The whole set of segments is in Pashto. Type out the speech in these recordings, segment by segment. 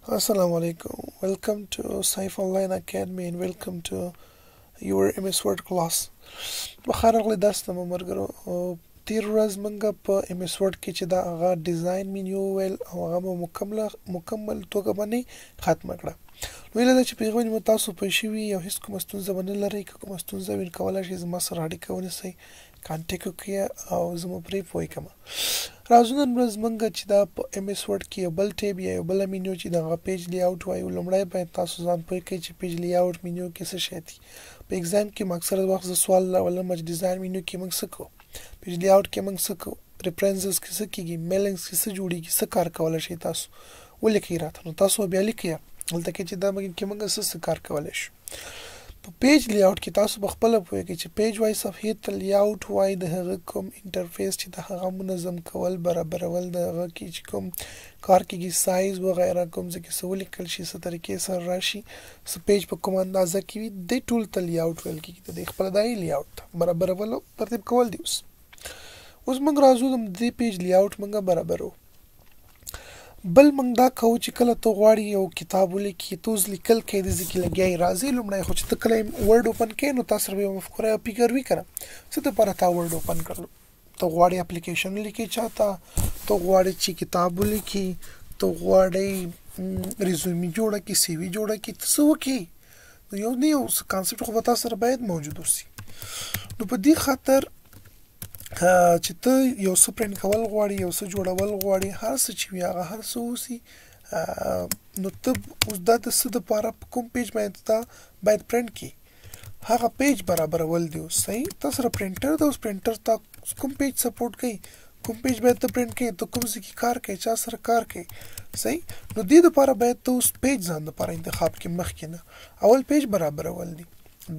Assalamu alaikum. Welcome to Saif Online Academy and welcome to your MS Word class. بخیر راغلی درس ته ملګرو. تیر ورځ موږ په MS Word کې چې دا هغه ډیزاین مینیو ویل او هغه مکمل توګه باندې ختم کړه. ویل دا چې پیغام مو تاسو په شوي او هیڅ کوم ستونزه باندې لري کوم ستونزه وین کولای شي زما سره اړیکه ونیسئ کانټیکټ وکړئ او زما پرې پوي کوم. راځو نن ورځ موږ چې دا په MS Word کې یو بل ټیب یا یو بل مینیو چې د پیج لی اوټ وایو لومړی باید تاسو ځان پوه کړئ چې پیج لی اوټ مینیو کې څه شی دي. په ایگزام کې مکسر وخت سوال راولم چې ډیزاین مینیو کې موږ څه کوو، پیج لی اوټ کې موږ څه کوو، ریفرنسز کې څه کیږي، میلینګز کې څه جوړیږي، څه کار کولای شي تاسو ولیکئ راته. نو تاسو بیا لیکئ دلته کې چې دا موږ څه کار کولای شو. په پیج لی اوټ کې تاسو بخپل پوهیږئ چې پیج وای صفحې ته لی اوټ وای د هغه کوم انټرفیس چې د هغه منظم کول برابرول د هغه کې چې کوم کار کېږي سایز وغیرہ کوم ځکه څه ولیکل شي څه طریقې سره راشي څه پیج په کوم اندازه کې وي د ټول ته لی اوټ ویل کېږي د خپل دای لی اوټ برابرول ترتیب کول دی. اوس موږ راځو د پیج لی اوټ موږ برابرو. بل موږ دا کوو چې کله ته غواړې یو کتاب ولیکې توز لیکل کې د ځکه لګیای راځي لومړی خو چې ته کله ورډ اوپن کې نو تاسو به مفکوره یا فکر وکړه څه ته پر تا ورډ اوپن کړل ته غواړې اپلیکیشن لیکې چاته ته غواړې چې کتاب ولیکې ته غواړې ریزومي جوړه کې سی وی جوړه کې څه وکې یو نه یو کانسپټ خو به تاسو سره باید موجود وي. نو په دې خاطر چې ته یو څه پرنټ کول غواړې یو څه جوړول غواړې هر څه چې وي هغه هر څه اوسي نو ته اوس دا د څه دپاره په کوم پیج باندې ته باید پرنټ کړي هغه پیج برابرول دی. اوس صحیح تا سره پرنټر ده اوس پرنټر تا کوم پیج سپورټ کوي کوم پیج باید ته پرنټ کړي ته کوم ځای کې کار کوي چا سره کار کوي صحیح. نو دې دپاره باید ته اوس پیج ځان دپاره انتخاب کړي مخکې نه اول پیج برابرول دی.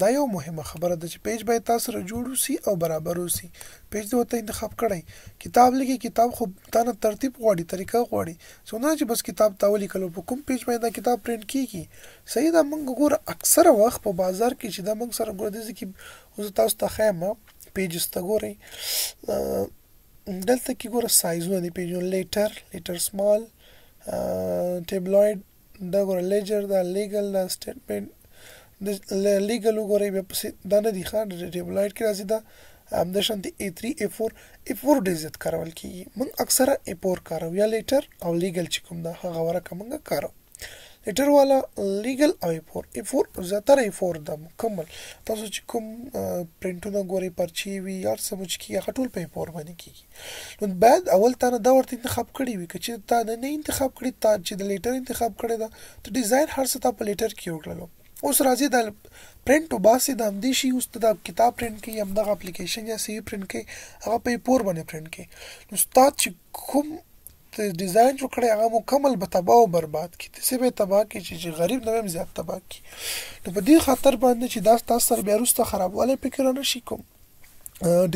دا یو مهمه خبره ده چې پیج باید تاسو سره جوړ وسی او برابر وسی. پیج ته وته انتخاب کړئ کتاب لیکي کتاب خو تانه ترتیب غواړي طریقه غواړي څونه چې بس کتاب تاولي کلو په کوم پیج باندې کتاب پرنټ کیږي صحیح. دا موږ ګور اکثره وخت په بازار کې چې دا موږ سره ګور دي چې اوس تاسو ته خیمه پیج استګوري دلته کې ګور سایزونه دي پیجونه لیټر سمال ټیبلوید دا ګور لیجر دا لیګل دا سټیټمنټ د لیګل وګورئ بیا پسې دا نه دي ښه ټیبلوید کې راځي دا همداشان د A3 A4 ډېر زیات کارول کېږي. موږ اکثره A4 کاروو یا لیټر او لیګل چې کوم دا هغه ورکه موږ کاروو لیټر والا لیګل او A4 زیاتره A4 ده مکمل تاسو چې کوم پرنټونه ګورئ پرچې وي هر څه مو چې کېږي هغه ټول په A4 باندې کېږي. نو باید اول تا نه دا ورته انتخاب کړی وي که چې تا نه انتخاب کړي تا چې د لیټر انتخاب کړی ده ته ډیزاین هر څه تا په لیټر کې وکړلو. اوس راځي د پرنټ وباسي د همدې شي اوس ته د کتاب پرنټ کوي همدغه اپلیکیشن یا سی وي پرنټ کوي هغه په A4 باندې پرنټ کوي. نو ستا چې کوم ډیزاین جوړ کړی هغه مکمل به تباه او برباد کړي داسې به یې تباه کړي چې غریب نه هم زیات تباه کړي. نو په دې خاطر باندې چې دا تاسو سره بیا وروسته خرابوالی فکر نه شي کوم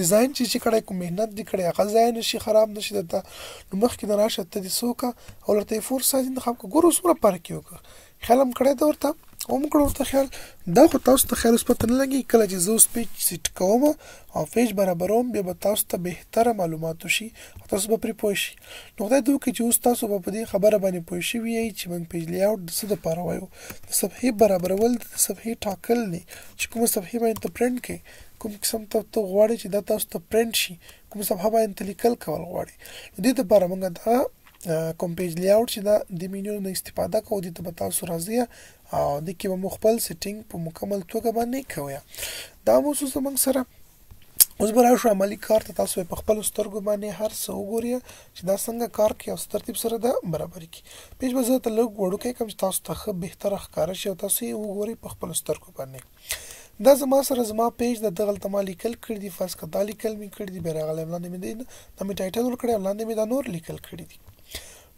ډیزاین چې کړی کوم مهنت دې کړی هغه ځای نه شي خراب نه شي درته. نو مخکې نه راشه ته دې څه وکړه او ورته A4 سایز انتخاب کړه ګوره اوس څومره فرق یې وکړه خیال هم کړی ده ورته هم کړه ورته خیال دا خو تاسو ته خیال اوس پته نه لګي کله چې زه اوس پیج سیټ کوم او پیج برابروم بیا به تاسو ته بهتره معلومات وشي او تاسو به پرې پوه شئ. نو خدای دې وکړي چې اوس تاسو به په دې خبره باندې پوه شوي یئ چې موږ پیج لی اوټ د څه دپاره وایو د صفحې برابرول د صفحې ټاکل دی چې کومه صفحې باندې ته پرنټ کوې کوم قسم ته غواړې چې دا تاسو ته پرنټ شي کوم صفحه باندې ته لیکل کول غواړې دې دپاره موږ دا کوم پیج لی اوټ چې دا د مینیو نه استفاده کوو دې ته به تاسو راځئ او دې کې به مو خپل سیټینګ په مکمل توګه باندې کوئ. دا مو اوس زموږ سره اوس به راشو عملي کار ته تاسو په خپلو سترګو باندې هر څه وګورئ چې دا څنګه کار کوي او ترتیب سره دا برابر کړي. پیج به زه ته لږ وړوکی کړم چې تاسو ته ښه بهتره ښکاره شي او تاسو یې وګورئ په خپلو سترګو باندې. دا زما سره زما پیج د دغلته ما لیکل کړي دي فرض که دا لیکل مې کړي دي بیا راغلی وړاندې مې دا مې ټایټل ورکړی وړاندې مې دا نور لیکل کړي دي.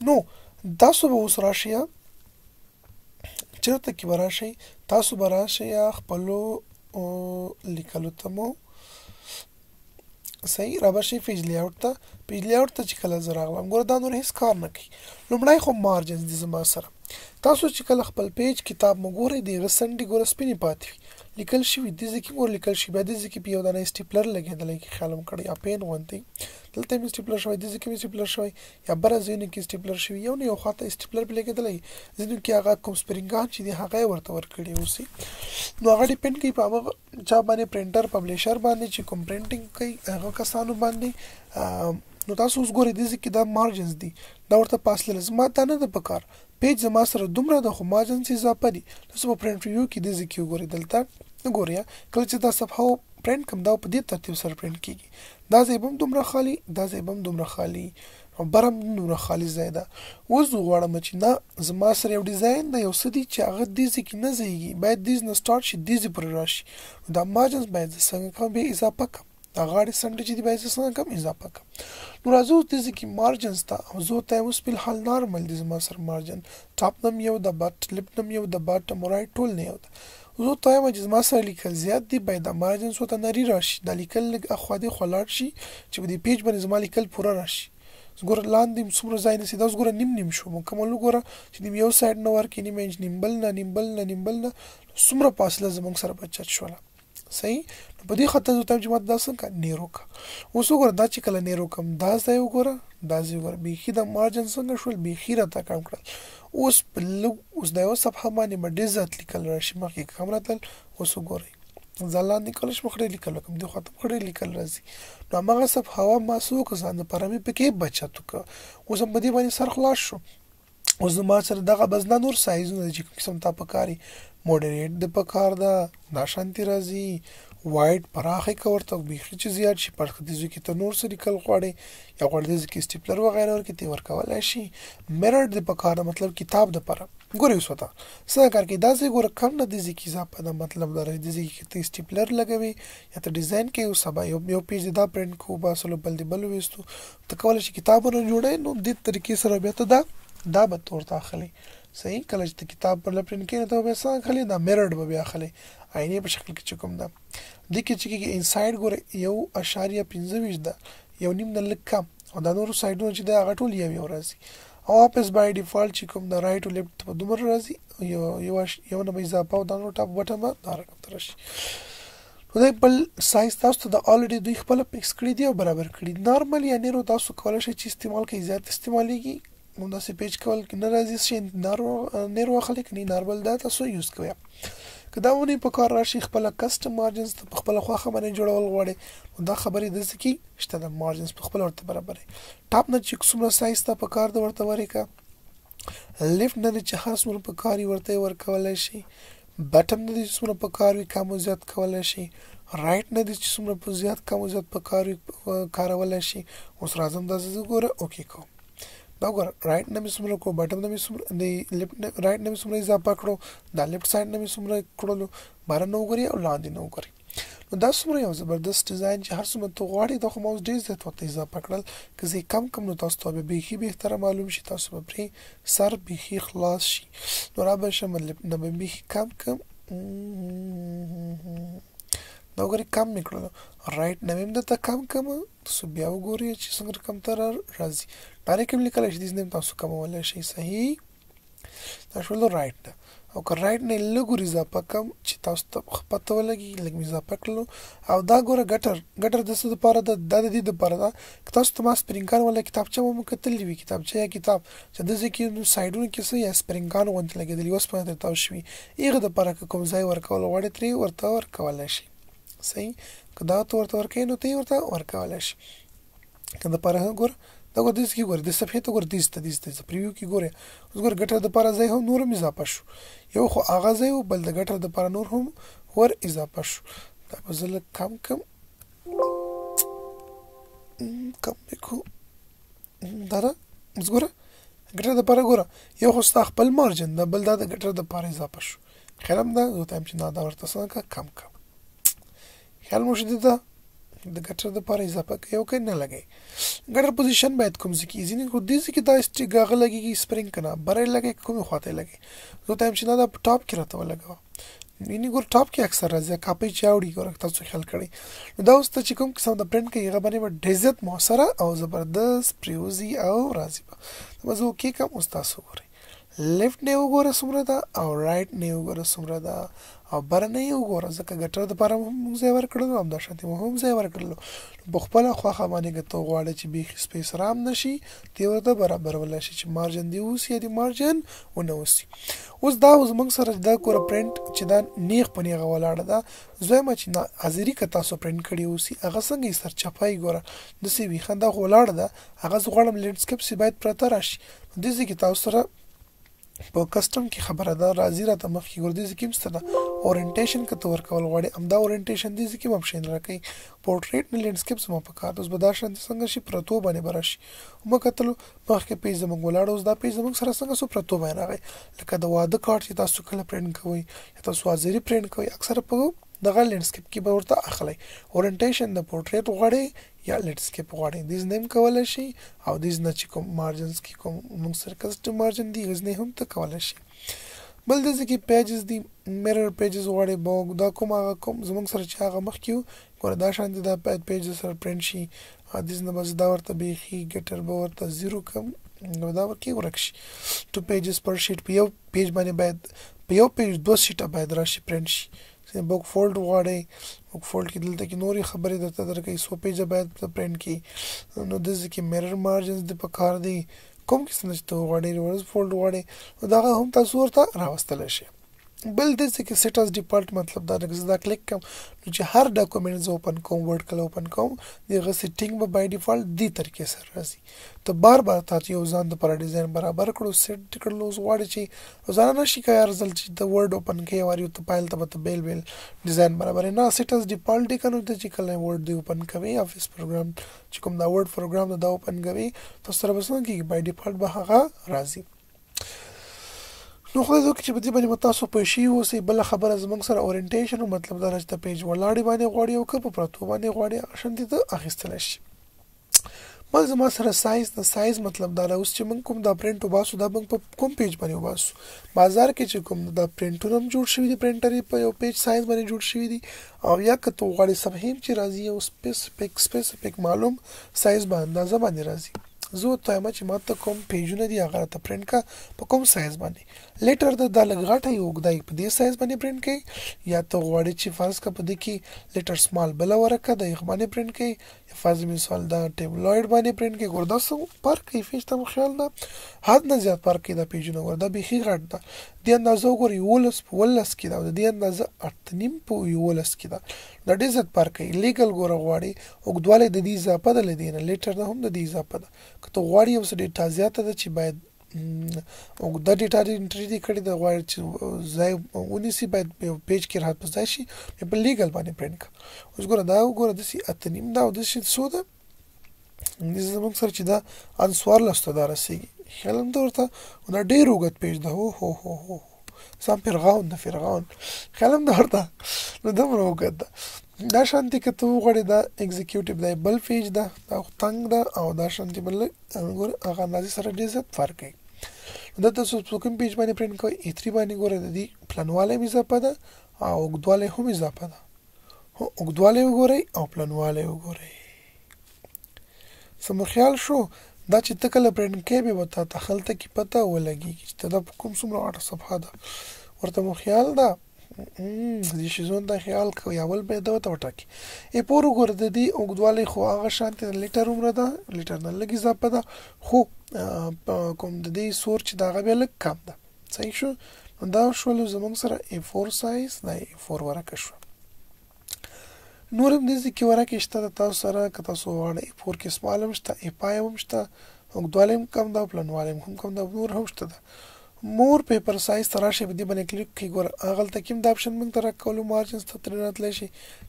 نو تاسو به اوس راشئ چېرته کې به راشئ تاسو به راشئ خپلو لیکلو ته مو صحیح را به شئ پیج لی اوټ ته چې کله زه راغلم ګوره دا نور هېڅ کار نه کوي. لومړی خو مارجنز دي زما سره تاسو چې کله خپل پیج کتاب مو ګورئ د هغه څنډې ګوره سپینې پاتې وي لیکل شوي دې ځکه ور لیکل شي بیا دې ځکه په یو دانه سټیپلر لګېدلی کې خیالم کړی یا پین غونتی دلته مې سټیپلر شوی دې ځکه مې سټیپلر شوی یا بره ځینو کې سټیپلر شوی یو نه یو خواته سټیپلر په لګېدلی ځینو کې هغه کوم سپرینګان چې دی هغه ورته ورکړي اوسي نو هغه ډیپند کوي په هغه چا باندې پرنټر پبلشر باندې چې کوم پرنټینګ کوي هغه کسانو باندې نو تاسو اوس ګورئ دې ځکه دا مارجنز دي دا ورته فاصله زما ته نه ده پکار پیج زما سره دومره د خو مارجنز اضافه دي تاسو په پرنټ ریویو کې دې ځکه وګورئ دلته وګورئ کله چې دا صفحه پرنټ کوم دا په دې ترتیب سره پرنټ کیږي دا ځای به هم دومره خالي دا ځای به هم دومره خالي او برم دومره خالي ځای ده اوس زه غواړم چې نه زما سره یو ډیزاین ده یو څه دي چې هغه دې ځکه نه ځایږي باید دې نه سټارټ شي دې ځای پورې راشي دا مارجنز باید زه څنګه کوم به اضافه کړم دا غاړې سنډې چې دی باید زه څنګه کم اضافه کړم نو راځو دې ځکه مارجنز ته او زه ته اوس په حال نارمل دي زما سره مارجن ټاپ نم یو د بټ لپ نم یو د باټم رائټ ټول نه یو زه ته وایم چې زما سره لیکل زیات دي باید د مارجنز وته نری راشي د لیکل لږ اخوا دې خلاړ شي چې په دې پیج باندې زما لیکل پوره راشي ګور لاندې څومره ځای نسی دا ګور نیم شو مکمل ګور چې نیم یو سایډ نه ورکې نیم انچ نیم بل نه څومره فاصله زموږ سره بچت شوله صحیح په دې خاطر زه ته چې ماته دا څنګه نیرو کا اوس وګوره دا چې کله نیرو کم دا ځای وګوره دا ځای وګوره بیخي د مارجن څنګه شول بیخي راته کم کړل اوس اوس دا یو صفحه باندې باندې ځات لیکل راشي مخکې کم راتل اوس وګورئ ځلان نکلش مخړې لیکل کوم دی خاطر خړې لیکل راځي نو هغه صفحه وا ما سو که ځان پر مې پکې بچت وک اوس په دې باندې سر خلاص شو اوس ما سره دغه بزنه نور سایزونه چې قسم تا پکاري مودریټ د پکار دا ناشانتی راځي وایټ پراخه کورته بیخي چې زیات شي پرخ دي چې ته نور سره کل غواړي یا غواړي چې سټیپلر وغیرہ ورکې تی ورکول شي میرر د پکار مطلب کتاب د پر ګورې وسوته څنګه کار کې دا زه ګور کم نه دي چې اضافه دا مطلب درې دي چې ته سټیپلر لګوي یا ته ډیزاین کې او سبا یو پیج دا پرنٹ کو باسلو بل دی بل وستو ته کول شي کتابونه جوړې نو د طریقې سره بیا ته دا به تور داخلي صحیح کله چې کتاب پر لپرین کې ته به څنګه خلی دا میررډ به بیا خلی عیني په شکل کې کوم دا د کې چې انساید ګور یو اشاریه 15 ده یو نیم نه لکه او دا نور سایډونه چې دا غټول یو راځي او اپس بای ډیفالت چې کوم دا رائټ او لیفت په دومره راځي یو نه به اضافه او دا نور ټاپ بټن دا رقم ترشي نو دا بل سایز تاسو ته د الریډي دوی خپل پکس کړی دی او برابر کړی نارمل یعنی رو تاسو کولای شئ چې استعمال کوي زیات استعماليږي نو دا سه پیج کول کې نه راځي چې نارو خلک نه نارمل دا تاسو یوز کوئ کدا ونی په کار راشي خپل کسٹم مارجنز ته خپل خواخه باندې جوړول غواړي دا خبرې د ځکه شته د مارجنز په خپل ورته برابر ټاپ نه چې څومره سایز ته په کار د ورته ورکا لیفت نه چې هر څومره په کاری ورته ورکول شي بټم نه چې څومره په کار وي کم زیات کول شي رائټ نه چې څومره په زیات کم زیات په کار کارول شي اوس راځم دا زه ګوره اوکې کوم دا ګور رائټ نه مې سمره کو بټم نه مې سمره دی لیفت رائټ نه مې سمره اضافه کړو دا لیفت سایډ نه مې سمره کړلو بار نه وګوري او لاندې نه وګوري نو دا سمره یو زبردست ډیزاین چې هر څومره تو غواړي د خو موږ ډیر زیات وخت اضافه کړل که زه کم نو تاسو ته به بیخي به تر معلوم شي تاسو به سر بیخي خلاص شي نو را به شمل نه به بیخي کم دا وګورئ کم میکړل رائټ نه مې د کم تاسو بیا وګورئ چې څنګه کم تر راځي ډایرکټلی لیکل شي د نیم تاسو کومول شي صحیح دا شول رائټ او که رائټ نه لګوري اضافه کم چې تاسو ته پته ولګي لګ اضافه کړلو او دا ګوره ګټر د څه لپاره د دې لپاره دا تاسو ته ما سپرینګان ولا کتابچه مو کتلې وی کتابچه یا کتاب چې د ځکه سایډونو کې څه یا سپرینګان ونت لګیدلی اوس په تاسو شوي ایغه د لپاره کوم ځای ورکول وړي تری ورته ورکول شي صحیح کدا ته ورته ورکې نو ته ورته ورکول شي کله لپاره ګور دا ګور دې کې ګور د صفحه ته ګور دې پریویو کې ګوره اوس ګور ګټر د لپاره ځای هم نور اضافه شو یو خو اغه ځای بل د ګټر د لپاره نور هم ور اضافه شو دا بزل کم کو دا اوس ګور ګټر د لپاره ګور یو خو ستا خپل مارجن دا بل دا د ګټر د لپاره اضافه شو خیرم دا زه ته چې دا ورته څنګه کم خیال مو شته دا د ګټر د لپاره اضافه یو کې نه لګي ګټر پوزیشن باید کوم ځکه ځینې خو دې ځکه دا استګاغه لګي سپرینګ کنه برای لګي کوم خواته لګي زه ته چې نه دا ټاپ کې راته ولګا یعنی ګور ټاپ کې اکثر راځي کاپي چاوړي ګور تاسو خیال کړئ دا اوس ته چې کوم قسم د پرنٹ کې هغه باندې ډیزت موثره او زبردست پریوزي او راځي به زه کې کوم اوس تاسو ګورئ لیفټ نه وګوره څومره ده او رائټ نه وګوره څومره ده او بر نه وګوره ځکه ګټر د لپاره هم ځای ورکړلو هم دا شانتي هم ځای ورکړلو په خپل خواخه باندې ته غواړې چې بیخي سپیس رام نشي تی ورته برابر ولا شي چې مارجن دی اوس یا دی مارجن ونه اوسي اوس دا اوس موږ سره دا کور پرنٹ چې دا نیغ پنی غولاړه ده زما چې نه ازری ک تاسو پرنٹ کړی اوسي هغه څنګه سر چپای ګوره د سی وی خنده غولاړه ده هغه زغړم لینډسکیپ سی باید پرته راشي د دې کې تاسو سره په کسٹم کې خبره ده راځي راته مخ کې ګور دي کوم ستنه اورینټیشن کته ورکول غواړي امدا اورینټیشن دي کوم اپشن راکې پورټریټ نه لینډسکیپس مو په کار اوس به دا شانت څنګه شي پرتو باندې براشي مو کتلو مخ کې پیج زموږ ولاړ اوس دا پیج زموږ سره څنګه سو پرتو باندې راغی لکه د واده کارت چې تاسو کله پرینټ کوئ یا تاسو ازری پرینټ کوئ اکثر په دغه لینډسکیپ کې به ورته اخلي اورینټیشن د پورټریټ غواړي یا لینډسکیپ غواړي دیز نیم کولای شي او دیز نه چې کوم مارجنز کې کوم موږ سره کسټم مارجن دی غزنه هم ته کولای شي بل د ځکه پیجز دی میرر پیجز غواړي بوګ دا کوم هغه کوم زموږ سره چې هغه مخ کیو ګور دا شان دي دا پیجز سره پرنٹ شي دیز نه بس دا ورته بیخي ګټر به ورته زیرو کم نو دا ورکی ورکشي تو پیجز پر شیټ په یو پیج باندې باید په یو پیج دوه شیټه باید راشي پرنٹ شي بوک فولډ غواړي بوک فولډ کې دلته کې نوري خبرې درته درکې سو پیج باید پرنٹ کی نو د ځکه میرر مارجنز د پکار دی کوم کس نشته غواړي ریورس فولډ غواړي دا هم تاسو ورته راوستل شي بل د څه سیټاس ډیفالت مطلب دا رګز دا کلیک کوم نو چې هر ډاکومېنټ ز اوپن کوم ورډ کله اوپن کوم دغه سیټینګ به بای ډیفالت دی طریقې سره راځي ته بار بار تاسو یو ځان د پر ډیزاین برابر کړو سیټ کړلو غواړي چې روزانه نشي کار ځل چې د ورډ اوپن کوي واري ته فایل ته بیل بیل ډیزاین برابر نه سیټاس ډیفالت دی کنه ته چې کله ورډ دی اوپن کوي افیس پروګرام چې کوم دا ورډ پروګرام دا اوپن کوي تاسو سره بسنګ کې بای ډیفالت به هغه راځي نو خو دا چې په دې باندې تاسو په شی اوسې بل خبره زمونږ سره اورینټیشن مطلب دا چې پیج ولاړی باندې غوړی او په پرتو باندې غوړی شانتي ته اخیستل شي بل زما سره سایز د سایز مطلب دا اوس چې موږ کوم دا پرنٹ وباسو دا موږ په کوم پیج باندې وباسو بازار کې چې کوم دا پرنټونه هم جوړ شوی دي پرنټر په یو پیج سایز باندې جوړ شوی دي او یا که تو غواړي صفحې چې راځي او سپیسیفیک معلوم سایز باندې اندازه باندې راځي زه ته ما چې ماته کوم پیجونه دي هغه ته پرنٹ کا په کوم سایز باندې لیټر د لګغټه یو غدای په دې سایز باندې پرنٹ کړي یا ته غواړي چې فرض کا په دې کې لیټر سمال بل ورکه د یو باندې پرنٹ کړي یا فرض مثال دا ټیبلوید باندې پرنٹ کړي ګوردا سو پر کیفیت ته خیال ده حد نه زیات پر کې دا پیجونه ګوردا بيخي غټ ده د اندازو ګوري ولس کې دا د اندازه 8.5 په ولس کې دا د دې زت پر کې لیګل ګور غواړي او غدواله د دې اضافه ده لدینه لیټر نه هم د دې اضافه ده که ته غواړي اوس ډیټا زیاته ده چې باید او د ډیټا انټری دی کړي د غواړي چې ځای ونیسي باید پیج کې راځي پځای شي په لیګل باندې پرنٹ اوس ګور دا ګور د سي اتنیم دا د شي سوده زموږ سره چې دا انسوار لسته دا رسیږي خلم درته دا ډیر وګت پیج ده هو سم فرعون خلم درته نو دمر وګت دا شانتي که ته غواړې دا ایگزیکیوټیو دی بل پیج ده دا تنگ ده او دا شانتي بل ګور هغه اندازې سره ډیر زیات فرق کوي دا تاسو په کوم پیج باندې پرنٹ کوئ ا3 باندې ګوره د دې پلانواله اضافه ده او اوږدواله هم اضافه ده اوږدواله وګورئ او پلانواله وګورئ سم خیال شو دا چې تکله پرنٹ کې به وتا تخلته کې پته ولګي چې دا کوم څومره اړه صفحه ده ورته مو خیال ده دې شي زون دا خیال کوي اول به دا وټاکي ای پورو ګور د دې اوږدواله خو هغه شانتي لیټر عمر ده لیټر نه لګي اضافه ده خو کوم د دې سور چې دا غوې لګ کم ده صحیح شو دا شول زمونږ سره A4 سایز نه A4 ورکه شو نورم دې کې ورکه شته تاسو سره که تاسو غواړئ A4 کې سمال هم شته A5 هم شته اوږدواله هم کم ده پلانواله هم کم ده نور هم شته مور پیپر سایز تراشه په دې باندې کلیک کی ګور اغل تکیم د اپشن من تر کولو مارجنز ته تر راتلی شي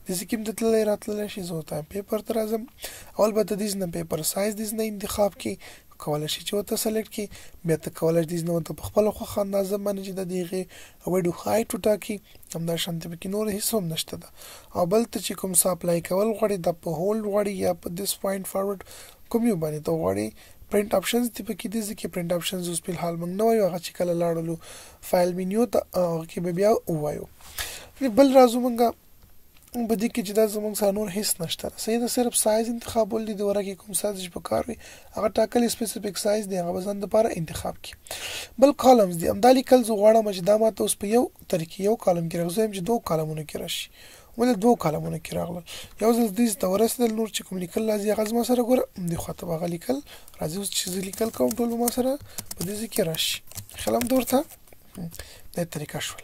د سکیم د تل راتلی شي زه ته پیپر تر اعظم اول به د دې نه پیپر سایز دې نه انتخاب کی کولای شي چې وته سلیکټ کی بیا ته کولای دې نه ته خپل خو اندازه باندې چې د دغه وډو هایټ ټاکی هم دا شانته به کې نور هیڅ هم نشته ده او بل ته چې کوم سپلای کول غوړي د په هولډ غوړي یا په دیس پوینټ فارورډ کوم یو باندې ته غوړي پرنٹ اپشنز ته په کې دي چې پرنٹ اپشنز اوس په حال موږ نه وایو هغه چې کله لاړلو فایل مینیو ته کې به بیا وایو بل راځو موږ په دې کې چې دا زموږ سره نور هیڅ نشته صحیح ده صرف سایز انتخابول دي د ورکه کوم سایز چې په کار وي هغه ټاکل سپیسیفیک سایز دی هغه ځان لپاره انتخاب کی بل کالمز دي همدا لیکل زه غواړم چې دا ماته اوس په یو طریقې یو کالم کې راغزم چې دوه کالمونه کې راشي ولې دوه کالمونه کې راغله یو ځل دې د ورسېدل نور چې کوم لیکل لازم هغه ما سره ګوره د خاطب هغه لیکل راځي اوس چې لیکل کوم ټول ما سره په دې کې راشي خلم دورته د طریقه شول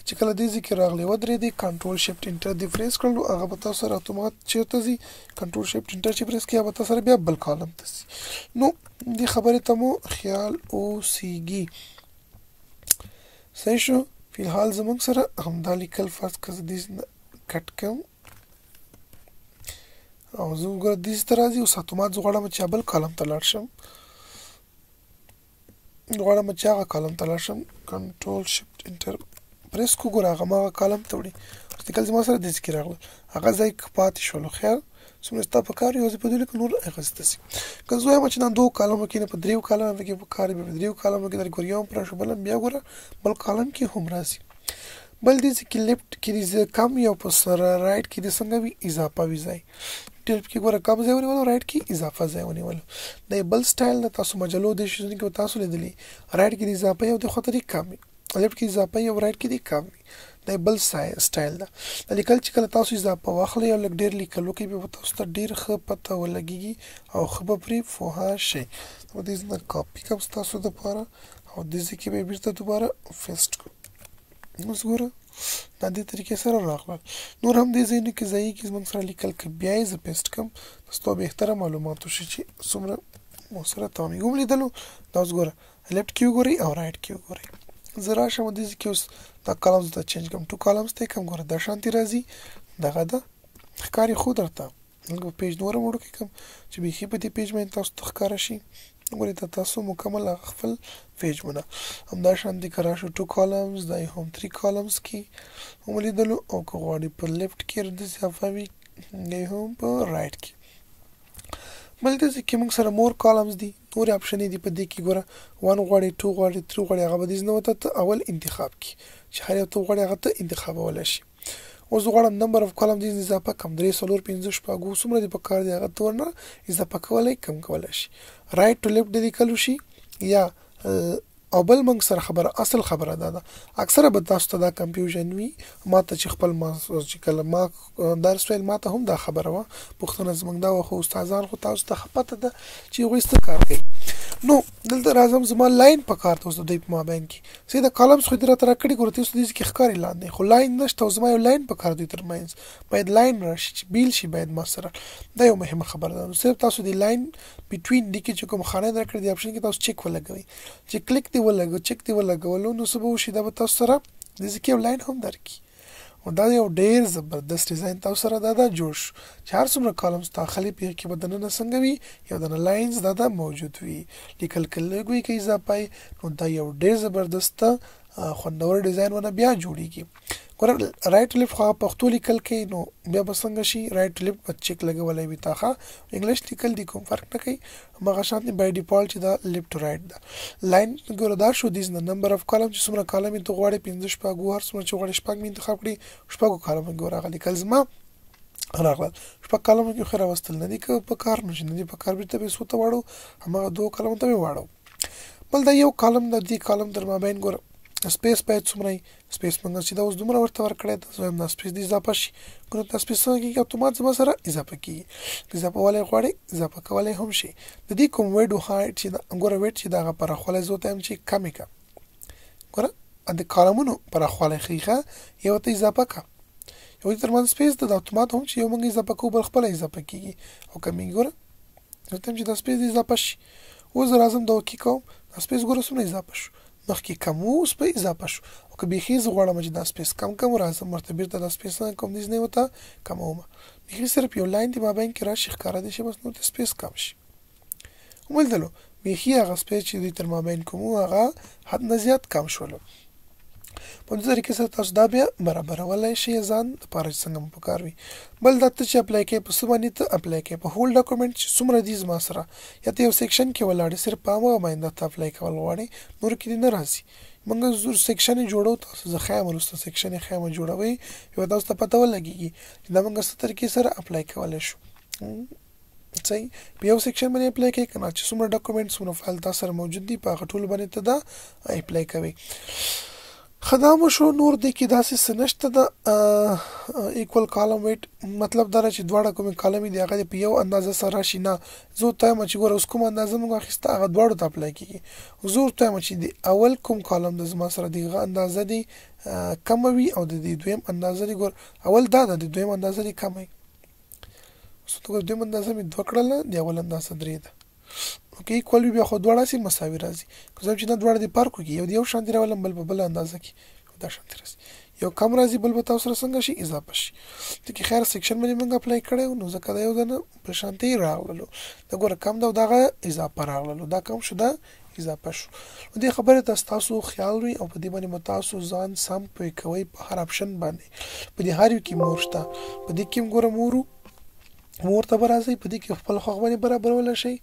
چې کله دې ذکر راغلی و درې دی کنټرول شیفټ انټر دی پریس کړلو هغه به تاسو سره اتومات چیرته زی کنټرول شیفټ انټر چې پریس کړئ به تاسو سره بیا بل کالم ته سي نو دې خبره ته مو خیال اوسېږي صحیح شو فلحال زموږ سره همدا لیکل فرض کړه دې کټ کوم او زه ګور دې ستاره دي اوس اتومات غواړم چې بل کالم ته لاړ شم غواړم چې هغه کالم ته لاړ شم کنټرول شیفټ انټر پریس کو ګور هغه ما کالم ته وړي چې کله ما سره د ذکر راغله هغه ځای پاتې شول خیر څومره ستا په کار یو په دې کې نور اغسته سي که زه وایم چې نن دوه کالم کې نه په دریو کالم کې په کار به دریو کالم کې د ګوریوم پر شو بل بیا ګوره بل کالم کې هم راځي بل دې چې لیفت کې دې کم یو په سره رائټ کې دې څنګه وي اضافه وي ځای ټیپ کې ګوره کم ځای ونیول رائټ کې اضافه ځای ونیول د بل سټایل نه تاسو مجلو دې شو کې تاسو لیدلی رائټ کې اضافه یو د خطرې کم لیفت کې اضافه یو رائټ کې دې کم د بل سټایل دا لیکل چې کله تاسو اضافه واخلئ او لګ ډیر لیکلو کې به تاسو ته ډیر ښه پته ولګي او خبر پرې فوها شي نو دې نه کاپی کوم تاسو د لپاره او دې کې به بیرته دوباره پیسټ کړئ نو زګوره دا دې طریقې سره راغله نور هم دې ځینې کې ځای کې زموږ سره لیکل کې بیا یې پیسټ کوم تاسو به بهتره معلومات شي چې څومره مو سره تاسو یې لیدلو دا زګوره لیفت کې وګورئ او رائټ کې وګورئ زرا شم دې کې اوس دا کالمز ته چینج کوم ټو کالمز ته کوم ګوره د شانتي راځي دغه دا ښکاری خو درته لږ پیج نور موړ کې کوم چې به په دې پیج باندې تاسو ښکارا شي ګورئ تاسو مکمل خپل پیج مونه همدا شانتي کرا شو ټو کالمز دای هم 3 کالمز کې هم لیدلو او غواړي په لیفت کې د صفوي نه هم په رائټ کې بلته چې موږ سره مور کالمز دي نور اپشن دي په دې کې ګوره 1 غواړي 2 غواړي 3 غواړي هغه به دې نه وته اول انتخاب کی چې هر یو ته غواړي هغه ته انتخاب ولا شي او زه غواړم نمبر اف کالم دې اضافه کم 3 4 5 شپږ څومره دې په کار دی هغه تورنه اضافه کولای کم کولای شي رائټ ټو لیفت دې کلو شي یا او بل موږ سره خبره اصل خبره ده اکثره به تاسو ته دا کنفیوژن وي ماته چې خپل ما چې کله ما درس ویل ماته هم دا خبره و پښتون زمنګ دا خو استادان خو تاسو ته خپته ده چې وایي څه کار کوي نو دلته راځم زما لاین په کار تاسو د ما بین کې سیده کالمز خو درته راکړي ګورته تاسو دې کې ښکاری لاندې خو لاین نشته زما یو لاین په کار دوی ترمنځ باید لاین راشي چې بیل شي باید ما سره دا یو مهمه خبره ده صرف تاسو دی لاین بټوین دې کې چې کوم خانه درکړي دی اپشن کې تاسو چیک ولګوي چې کلیک دی ولګو چیک دی ولګولو نو سبا وشي دا به تاسو سره د ذکر لاین هم درکې او دا یو ډیر زبردست ډیزاین تاسو سره دا جوړ شو چې هر څومره کالمز داخلي په کې بدنه څنګه وي یو د لاینز دا موجود وي لیکل کلهږي کې اضافه نو دا یو ډیر زبردست خوندور ډیزاین ونه بیا جوړیږي ګور رائټ لیفت خو پښتو لیکل کې نو بیا بسنګ شي رائټ لیفت په چیک لګولای وي تاخه انګلیش لیکل دي کوم فرق نه کوي مګر شانتي بای ډیفالت چې دا لیفت ټو رائټ دا لاین ګور دا شو دیز نمبر اف کالم چې څومره کالم ته غواړي 15 شپږ هر څومره چې غواړي شپږ انتخاب کړي شپږ کالم ګور هغه لیکل زما راغله شپږ کالم کې خو راوستل نه دي که په کار نشي نه دي په کار بیرته به سوته واړو هغه دوه کالم ته واړو بل دا یو کالم د دې کالم تر مابین ګور سپیس باید څومره سپیس موږ چې دا اوس دومره ورته ورکړی ته زه هم سپیس دې اضافه شي ګور ته سپیس کې اتومات زما سره اضافه کیږي اضافه ولې غواړي اضافه کولای هم شي د دې کوم ویډو هایټ چې ګور ویټ چې دا پر خپل زوته هم چې کمی کا ګور د کالمونو پر خپل خيخه یو ته اضافه کا یو ترمن سپیس د اتومات هم چې یو موږ اضافه کوو بل خپل اضافه کیږي او کمی ګور نو تم چې د سپیس اضافه شي او زه لازم دا وکي کوم سپیس ګور سم اضافه شو مخکې کم اوس په اضافه شو او که بیخي زه غواړم چې دا سپیس کم راځم ورته بیرته دا سپیس کوم دې نه وته کمومه بیخي صرف یو لاین دی ما باندې کې راشي ښکارا دي چې بس نو د سپیس کم شي وملدلو بیخي هغه سپیس چې دوی تر ما باندې کوم هغه حد نه زیات کم شول په دې طریقې سره تاسو دا بیا برابرولای شئ ځان لپاره چې څنګه مو پکار وي. بل دا ته چې اپلای کوې په څه باندې ته اپلای کوې په هول ډاکومنټ چې څومره دي زما سره یا ته یو سیکشن کې ولاړې صرف په همغه باندې ته اپلای کول غواړې نور کې دې نه راځي. موږ زور سیکشن یې جوړو تاسو زه ښیم وروسته سیکشن یې ښیم جوړوئ یو تاسو ته پته ولګېږي چې دا موږ څه طریقې سره اپلای کولی شو. صحیح په یو سیکشن باندې اپلای کوئ که نه چې څومره ډاکومنټ څومره فایل تاسو سره موجود دي په هغه ټولو باندې ته دا اپلای کوئ. ښه دا مو شو. نور دې کې داسې څه نشته د ایکول کالم ویټ مطلب دا چې دواړه کومې کالمې دي هغه په یو اندازه سره راشي نه. زه ورته وایم چې ګوره اوس کومه اندازه موږ اخیسته هغه دواړو ته اپلای کېږي. زه ورته وایم چې د اول کوم کالم د زما سره د هغه اندازه دي کمه وي او د دې دویم اندازه دي ګوره اول دا ده د دویم اندازه دي کمه وي. دویم اندازه مې 2 کړله د اول اندازه 3 ده. اوکې ایکول وي بیا خو دواړه سي مساوي راځي. که زه چې نه دواړه د فرق وکړي یو د یو شان دي راولم بل په بل اندازه کې دا شان دي راځي یو کم راځي بل به تاسو سره څنګه شي اضافه شي. ته کې خیر سیکشن باندې موږ اپلای کړی نو ځکه دا یو ځنه په شانتي راغلو دا ګوره کم دا دغه اضافه راغلو دا کم شو دا اضافه شو. دې خبره تاسو خیال وي او په دې باندې متاسو ځان سم پوي کوي په هر اپشن باندې په دې هر یو کې مورشته په دې کې ګوره مور ته برازي په دې کې خپل خو باندې برابرول شي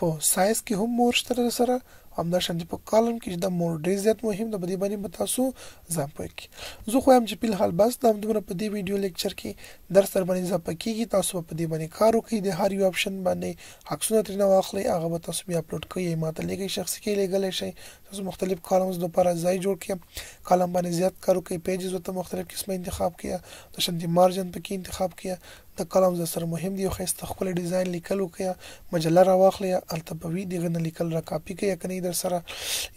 په سایز کې هم مور شته سره همدا شانتي په کالم کې دا مور ډیر زیات مهم ده په دې باندې تاسو ځان پوهی. زه خو هم چې په حال بس دا دومره په دې ویډیو لیکچر کې درس در باندې ځپ کېږي تاسو په دې باندې کار وکړئ د هر یو اپشن باندې عکسونه ترنه واخلئ هغه به تاسو بیا اپلوډ کړئ ماته لګي شخصي کې لګلای شي تاسو مختلف کالمز لپاره ځای جوړ کړئ کالم باندې زیات کار وکړئ پیجز ته مختلف قسمه انتخاب کړئ د شانتي مارجن پکې انتخاب کړئ د کالمز سره مهم دي خو است خپل ډیزاین لیکل وکړئ مجله راواخلئ التبوی دغه نه لیکل را کاپی کړئ کني در سره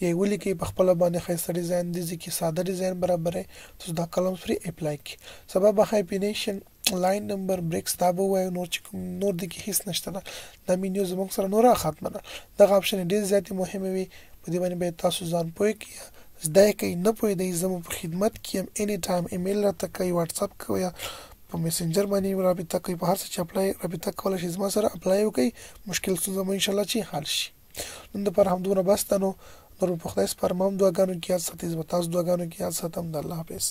یې ولیکئ په خپل باندې خاصه ډیزاین دي چې ساده ډیزاین برابرې تاسو دا کالم فری اپلای کړئ سبب هایپینیشن لاین نمبر بریکس دا به وای نور چې نور د کې هیڅ نشته دا مینیو زموږ سره نور ختمه ده دا اپشن ډیر زیات مهم وي په دې باندې به تاسو ځان پوي کې زده کوي نه پوي د زموږ په خدمت کې اني ټایم ایمیل راته کوي واتس اپ کوي په میسنجر باندې رابطه کوي په هر څه چې اپلای رابطه کول شي زما سره اپلای وکړي مشکل څه زموږ ان شاء الله چې حل شي نن د پر همدونه بس تنو نور په خدای سپارم دعاګانو کې یاد ساتئ تاسو دعاګانو کې یاد ساتم د الله حافظ.